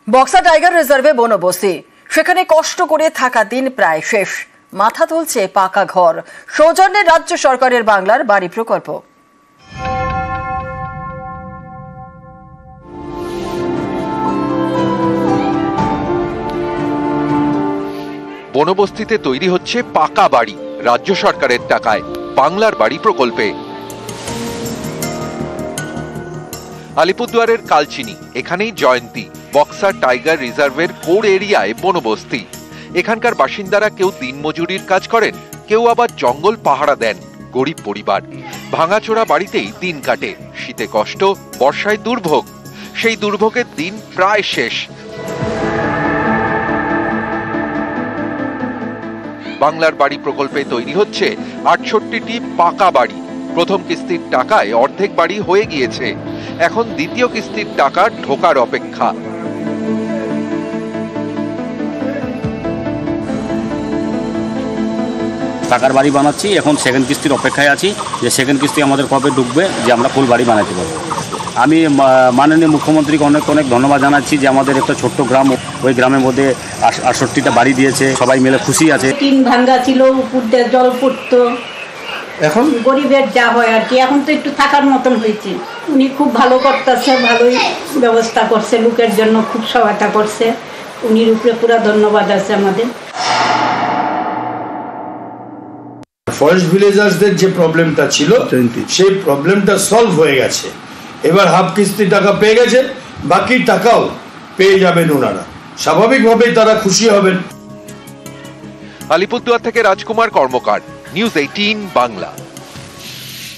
Buxa tiger রিজার্ভে বনবস্তি, সেখানে কষ্ট করে থাকা দিন প্রায় শেষ। মাথা তুলছে পাকা ঘর। সৌজন্যে রাজ্য সরকারের বাংলার বাড়ি প্রকল্প। বনবস্তিতে তৈরি হচ্ছে পাকা বাড়ি রাজ্য সরকারের টাকায়, বাংলার বাড়ি প্রকল্পে। আলিপুরদুয়ারের কালচিনি, এখানেই জয়ন্তী। বক্সা টাইগার রিজার্ভের কোর এরিয়ায় বনবস্তি। এখানকার বাসিন্দারা কেউ দিনমজুরির কাজ করেন, কেউ আবার জঙ্গল পাহারা দেন। গরিব পরিবার, ভাঙাচোরা বাড়িতেই দিন কাটে। শীতে কষ্ট, বর্ষায় দুর্ভোগ। সেই দুর্ভোগের দিন প্রায় শেষ। বাংলার বাড়ি প্রকল্পে তৈরি হচ্ছে 68টি পাকা বাড়ি। প্রথম কিস্তির টাকায় অর্ধেক বাড়ি হয়ে গিয়েছে, এখন দ্বিতীয় কিস্তির টাকা ঢোকার অপেক্ষা। টাকার বাড়ি বানাচ্ছি, এখন সেকেন্ড কিস্তির অপেক্ষায় আছি যে সেকেন্ড কিস্তি আমাদের কবে ঢুকবে, যে আমরা ফুল বাড়ি বানাতে পারবো। আমি মাননীয় মুখ্যমন্ত্রীকে অনেক অনেক ধন্যবাদ জানাচ্ছি যে আমাদের একটা ছোট্ট গ্রাম, ওই গ্রামের মধ্যে 68টা বাড়ি দিয়েছে। সবাই মিলে খুশি আছে। টিন ভাঙ্গা ছিল, উপর দিয়ে জল পড়তো, এখন গরিবের যা হয় আর কি, এখন তো একটু থাকার মতন হয়েছে। উনি খুব ভালো করতেছে, ভালোই ব্যবস্থা করছে, লোকের জন্য খুব সহায়তা করছে। উনির উপরে পুরো ধন্যবাদ আছে আমাদের। ফরেস্ট ভিলেজার্সদের যে প্রবলেমটা ছিল সেই প্রবলেমটা সলভ হয়ে গেছে। এবার হাফ কিস্তি টাকা পেয়ে গেছে, বাকি টাকাও পেয়ে যাবেন ওনারা। স্বাভাবিকভাবেই তারা খুশি হবেন। আলিপুরদুয়ার থেকে রাজকুমার কর্মকার, নিউজ 18 বাংলা।